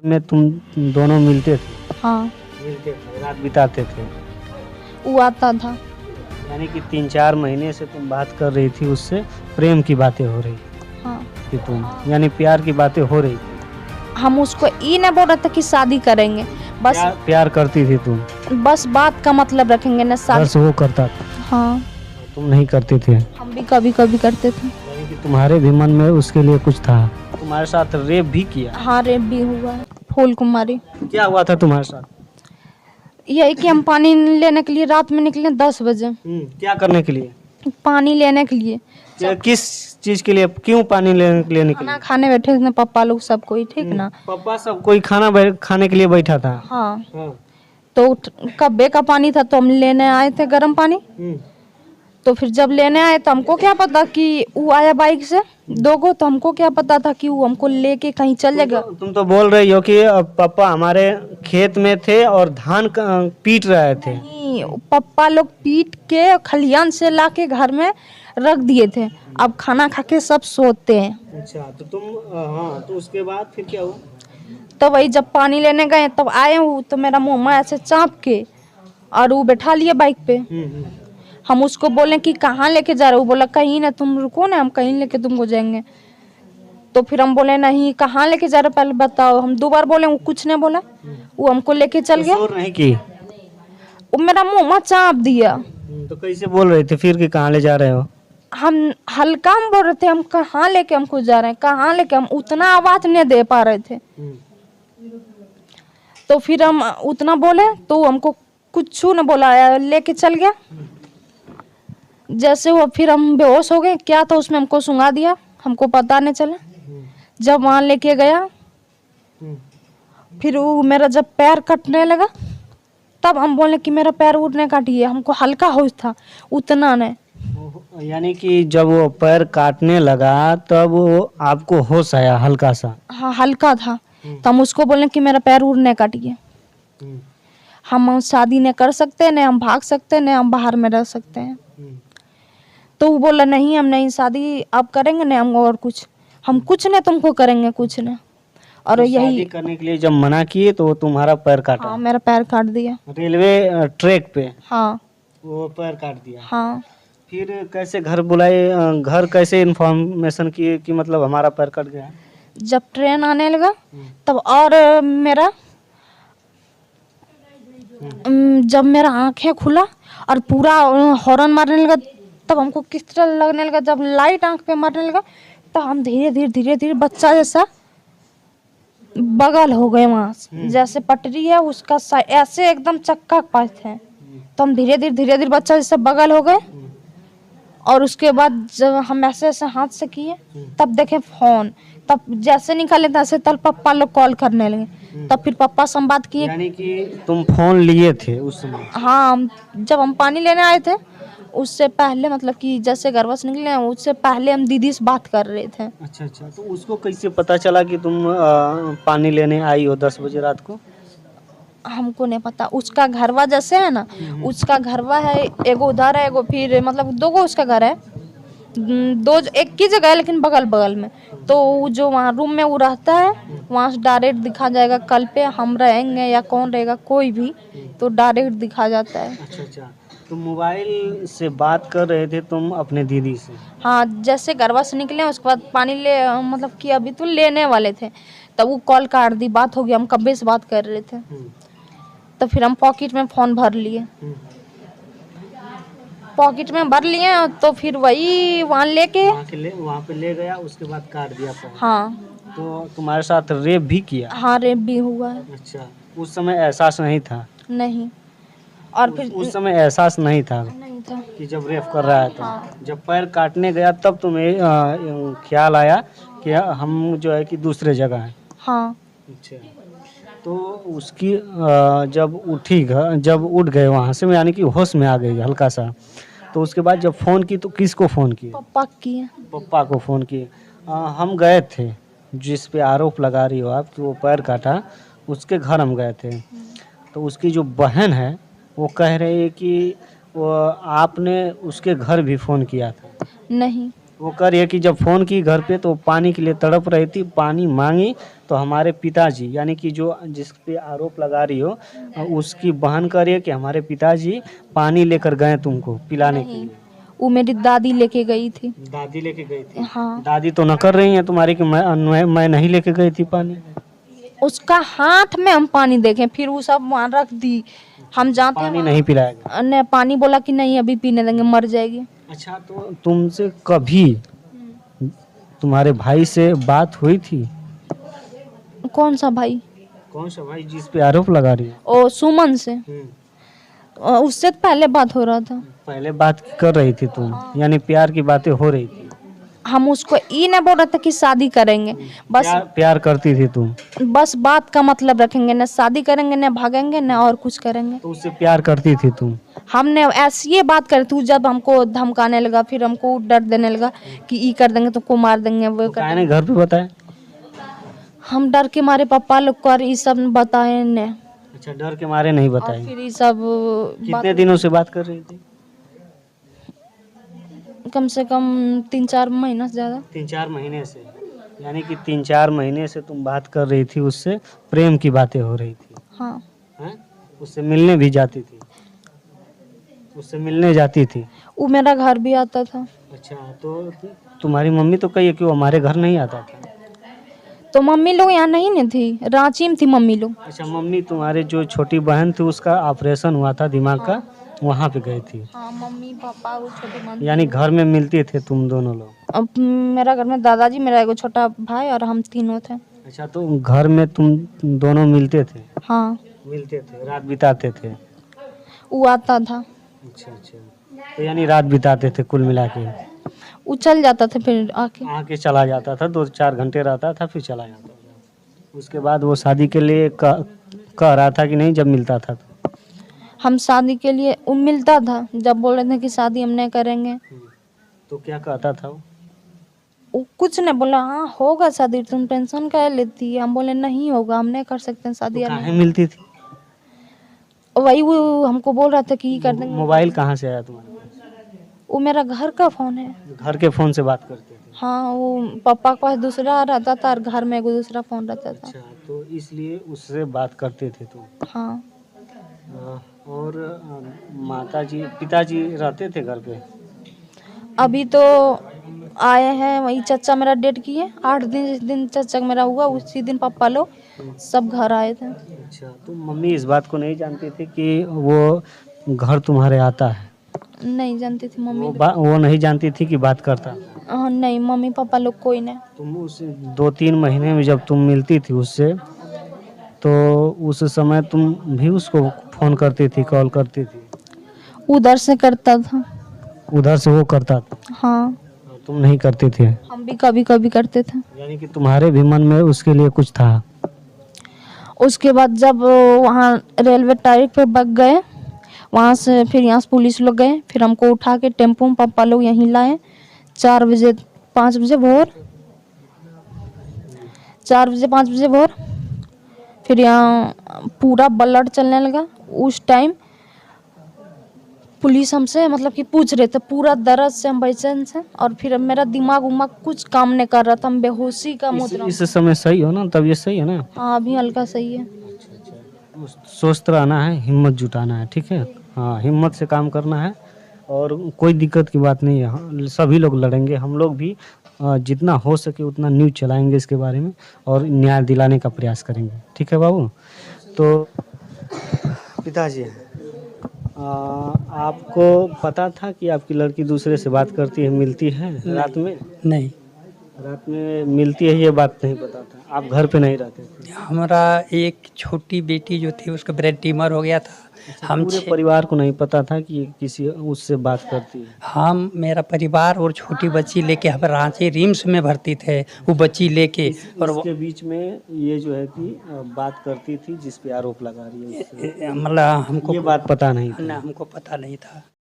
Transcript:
में तुम दोनों मिलते थे? हाँ, मिलते थे, रात बिताते थे। वो आता था। यानी कि 3-4 महीने से तुम बात कर रही थी उससे, प्रेम की बातें हो रही हाँ, थी तुम, यानी प्यार की बातें हो रही थी। हम उसको ये नहीं बोल रहे थे कि शादी करेंगे, बस प्यार करती थी तुम? बस बात का मतलब रखेंगे ना, बस शादी। वो करता था, हाँ, तुम नहीं करते थे? हम भी कभी कभी करते थे। यानी कि तुम्हारे भी मन में उसके लिए कुछ था? तुम्हारे साथ रेप भी किया? हाँ, रेप भी हुआ है। फूल कुमारी। क्या हुआ था तुम्हारे साथ? यही कि हम पानी लेने के लिए रात में निकले 10 बजे, क्या करने के लिए? पानी लेने के लिए। किस चीज के लिए, क्यों पानी लेने के लिए निकले? खाना खाने बैठे थे पापा लोग सब कोई, ठीक ना। पापा सब कोई खाने के लिए बैठा था? हाँ, हाँ। तो कब्बे का पानी था तो हम लेने आए थे गर्म पानी। तो फिर जब लेने आए तो हमको क्या पता कि वो आया बाइक से दोगो, तो हमको क्या पता था कि वो हमको लेके कहीं चल जाएगा। तुम तो बोल रही हो कि पापा हमारे खेत में थे और धान पीट रहे थे। नहीं, पापा लोग पीट के खलियान से लाके घर में रख दिए थे। अब खाना खा के सब सोते हैं। अच्छा, तो तुम हाँ, तो उसके बाद फिर क्या हुआ? तो वही जब पानी लेने गए तब आए वो, तो मेरा मुँह ऐसे चाँप के और वो बैठा लिए बाइक पे। हम उसको बोले कि कहाँ लेके जा रहे हो, वो बोला कहीं ना, तुम रुको ना, हम कहीं लेके तुमको जाएंगे। तो फिर हम बोले नहीं, कहाँ लेके जा रहे हो पहले बताओ। हम 2 बार बोले, वो कुछ नहीं बोला, वो हमको लेके चल गया। शोर नहीं की? वो मेरा मुँह चाँप दिया। तो कैसे बोल रहे थे फिर कि कहाँ ले जा रहे हो? हम हल्का में बोल रहे थे, हम कहाँ लेके हमको जा रहे हैं, कहाँ लेके, हम उतना आवाज नहीं दे पा रहे थे। तो फिर हम उतना बोले तो हमको कुछ न बोला, लेके चल गया। जैसे वो फिर हम बेहोश हो गए, क्या था उसमें हमको सुंघा दिया, हमको पता नहीं चला। जब वहाँ लेके गया फिर वो मेरा जब पैर कटने लगा तब हम बोले कि मेरा पैर उड़ने काटिए, हमको हल्का होश था, उतना नहीं। यानी कि जब वो पैर काटने लगा तब वो आपको होश आया हल्का सा? हाँ, हल्का था। तो हम उसको बोले कि मेरा पैर उड़ने काटिए, हम शादी नहीं कर सकते, नहीं हम भाग सकते, नहीं हम बाहर में रह सकते हैं। तो वो बोला नहीं, हम नहीं शादी अब करेंगे, नहीं हम और कुछ, हम कुछ नहीं तुमको करेंगे, कुछ नहीं। और तो यही शादी करने के लिए जब मना किए तो वो तुम्हारा पैर काटा? हाँ, मेरा पैर काट दिया। रेलवे ट्रैक पे? हाँ, वो पैर काट दिया? हाँ। फिर कैसे घर बुलाए, घर कैसे इन्फॉर्मेशन किए कि मतलब हमारा पैर कट गया? जब ट्रेन आने लगा तब, और मेरा जब मेरा आंखें खुला और पूरा हॉर्न मारने लगा, तब हमको किस तरह लगने लगा, जब लाइट आंख पे मारने लगा तो हम धीरे धीरे बच्चा जैसा बगल हो गए वहाँ से। जैसे पटरी है उसका ऐसे एकदम चक्का के पास है, तो हम धीरे धीरे बच्चा जैसा बगल हो गए। और उसके बाद जब हम ऐसे ऐसे हाथ से किए तब देखे फोन, तब जैसे निकाले तैसे तब पापा लोग कॉल करने लगे, तब फिर पापा से हम बात किए। यानी कि तुम फोन लिए थे उस समय? हाँ, जब हम पानी लेने आए थे उससे पहले, मतलब कि जैसे घरवा से निकले उससे पहले हम दीदी से बात कर रहे थे। अच्छा अच्छा, तो उसको कैसे पता चला कि तुम पानी लेने आई हो 10 बजे रात को? हमको नहीं पता, उसका घरवा जैसे है ना, उसका घरवा है एगो उधर है, एगो फिर मतलब 2 गो उसका घर है, 2 एक ही जगह है लेकिन बगल बगल में। तो जो वहाँ रूम में वो रहता है वहाँ से डायरेक्ट दिखा जाएगा, कल पे हम रहेंगे या कौन रहेगा कोई भी, तो डायरेक्ट दिखा जाता है। अच्छा अच्छा, तो मोबाइल से बात कर रहे थे तुम अपने दीदी से? हाँ, जैसे घरवा से निकले उसके बाद पानी ले, मतलब कि अभी तो लेने वाले थे, तब वो कॉल काट दी, बात हो गई, हम कब्बे से बात कर रहे थे। तो फिर हम पॉकेट में फ़ोन भर लिए, पॉकेट में भर लिए, तो फिर वही वहाँ लेके वहाँ पे ले गया, उसके बाद काट दिया फोन? हाँ। तो तुम्हारे साथ रेप भी किया? हाँ, रेप भी हुआ है। अच्छा, उस समय एहसास नहीं था? नहीं, और फिर उस समय एहसास नहीं था नहीं था। कि जब रेप कर रहा है तो? हाँ। जब पैर काटने गया तब तुम्हें ख्याल आया कि हम जो है कि दूसरे जगह हैं? हाँ, अच्छा, तो उसकी जब उठ गए वहाँ से, यानी कि होश में आ गई हल्का सा, तो उसके बाद जब फ़ोन की तो किसको फ़ोन किए? पापा किए। पप्पा को फ़ोन किए। हम गए थे, जिस पे आरोप लगा रही हो आप कि वो पैर काटा, उसके घर हम गए थे। तो उसकी जो बहन है वो कह रही है कि वो आपने उसके घर भी फ़ोन किया था? नहीं, वो कर रही है कि जब फ़ोन की घर पे तो पानी के लिए तड़प रही थी, पानी मांगी तो हमारे पिताजी यानी कि जो जिस पे आरोप लगा रही हो उसकी बहन कह रही है कि हमारे पिताजी पानी लेकर गए तुमको पिलाने के नहीं, लिए। वो मेरी दादी लेके गई थी। दादी लेके गई थी। हाँ, दादी तो न कर रही है तुम्हारी कि मैं नहीं लेके गई थी पानी। उसका हाथ में हम पानी देखे, फिर वो सब वहाँ रख दी। हम जाते पानी नहीं पिलाया गया। ने पानी बोला कि नहीं अभी पीने देंगे, मर जाएगी। अच्छा तो तुमसे कभी तुम्हारे भाई से बात हुई थी? कौन सा भाई? कौन सा भाई जिस पे आरोप लगा रही है? ओ सुमन से। उससे तो पहले बात हो रहा था। पहले बात कर रही थी तुम, यानी प्यार की बातें हो रही थी। हम उसको ये नहीं बोल रहे थे कि शादी करेंगे, बस प्यार करती थी तुम? बस बात का मतलब रखेंगे, न शादी करेंगे न भागेंगे न और कुछ करेंगे। तो उससे प्यार करती थी तुम? हमने ऐसी ये बात करी थी, जब हमको धमकाने लगा, फिर हमको डर देने लगा कि ये कर देंगे तुमको मार देंगे, वो तो कर काहे देंगे। ने घर पे बताया? हम डर के मारे पापा लोग को ये सब बताए ने। अच्छा डर के मारे नहीं और बताई। फिर ये सब कितने दिनों से बात कर रही थी? कम से कम 3-4 महीना से ज्यादा। 3-4 महीने से, यानी कि 3-4 महीने से तुम बात कर रही थी उससे, प्रेम की बातें हो रही थी। हाँ, हैं? उससे मिलने भी जाती थी? उससे मिलने जाती थी? वो मेरा घर भी आता था। अच्छा तो तुम्हारी मम्मी तो कही है कि वो हमारे घर नहीं आता था। तो मम्मी लोग यहाँ नहीं न थी, रांची में थी मम्मी लोग। अच्छा मम्मी तुम्हारे जो छोटी बहन थी उसका ऑपरेशन हुआ था दिमाग का, वहाँ पे गई थी। हाँ, मम्मी पापा वो छोटी बहन। यानी घर में मिलते थे तुम दोनों लोग? अब मेरा घर में दादाजी, मेरा एगो छोटा भाई और हम तीनों थे। अच्छा तो घर में तुम दोनों मिलते थे? हाँ, मिलते थे, रात बिताते थे? वो आता था। अच्छा अच्छा, तो यानी रात बिताते थे कुल मिला के? वो चल जाता था फिर आके। आके चला जाता था, 2-4 घंटे रहता था फिर चला जाता था। उसके बाद वो शादी के लिए कह रहा था कि नहीं जब मिलता था तो? हम शादी के लिए वो मिलता था, जब बोल रहे थे कि शादी हम नहीं करेंगे, तो क्या कहता था वो? वो कुछ नहीं बोला। हाँ होगा शादी, तुम टेंशन क्या लेती है। हम बोले नहीं होगा, हम नहीं कर सकते हैं शादी। तो यार काहे मिलती थी? वही वो हमको बोल रहा था कि ये कर देंगे। मोबाइल कहाँ से आया तुम्हारे पास? वो मेरा घर का फोन है। घर के फोन से बात करते थे? हाँ, वो पापा के पास दूसरा रहता था और घर में एगो दूसरा फोन रहता था। अच्छा तो इसलिए उससे बात करते थे तुम? हाँ, और माता जी पिताजी रहते थे घर पे? अभी तो आए हैं, वही चचा मेरा डेट किए 8 दिन, जिस दिन चचा मेरा हुआ उसी दिन पापा लोग सब घर आए थे। अच्छा तो मम्मी इस बात को नहीं जानती थी कि वो घर तुम्हारे आता है? नहीं जानती थी मम्मी लोग। वो नहीं जानती थी कि बात करता? हाँ, नहीं मम्मी पापा लोग कोई नहीं। तुम उस 2-3 महीने में जब तुम मिलती थी उससे तो उस समय तुम भी उसको फोन करती थी, कॉल करती थी? उधर से करता था। उधर से वो करता था? हाँ, तुम नहीं करते थे? हम भी कभी कभी करते थे। यानी कि तुम्हारे भी मन में उसके लिए कुछ था? उसके बाद जब वहाँ रेलवे ट्रैक पे बग गए, वहाँ से फिर यहाँ से पुलिस लोग गए, फिर हमको उठा के टेम्पो में पापा लोग यहीं लाए 4 बजे 5 बजे भोर, 4 बजे 5 बजे भोर। फिर यहाँ पूरा ब्लड चलने लगा। उस टाइम पुलिस हमसे मतलब कि पूछ रहे थे, पूरा दर्द से हम बेचैन से, और फिर मेरा दिमाग उमाग कुछ काम नहीं कर रहा था, हम बेहोशी का मुद्रा। इस समय सही हो ना? तब ये सही है ना? हाँ, अभी हल्का सही है। स्वस्थ रहना है, हिम्मत जुटाना है, ठीक है? हाँ हिम्मत से काम करना है और कोई दिक्कत की बात नहीं है। हाँ, सभी लोग लड़ेंगे, हम लोग भी जितना हो सके उतना न्यूज़ चलाएंगे इसके बारे में और न्याय दिलाने का प्रयास करेंगे, ठीक है बाबू? तो पिताजी आपको पता था कि आपकी लड़की दूसरे से बात करती है, मिलती है रात में? नहीं, रात में मिलती है ये बात नहीं पता था? आप घर पे नहीं रहते थे? हमारा एक छोटी बेटी जो थी उसका ब्रेन ट्यूमर हो गया था। हम पूरे परिवार को नहीं पता था कि किसी उससे बात करती है? हम मेरा परिवार और छोटी बच्ची लेके हम रांची रिम्स में भर्ती थे, वो बच्ची लेके। और इसके बीच में ये जो है कि बात करती थी जिस पे आरोप लगा रही है उससे, मतलब हमको ये बात पता नहीं था? ना, हमको पता नहीं था।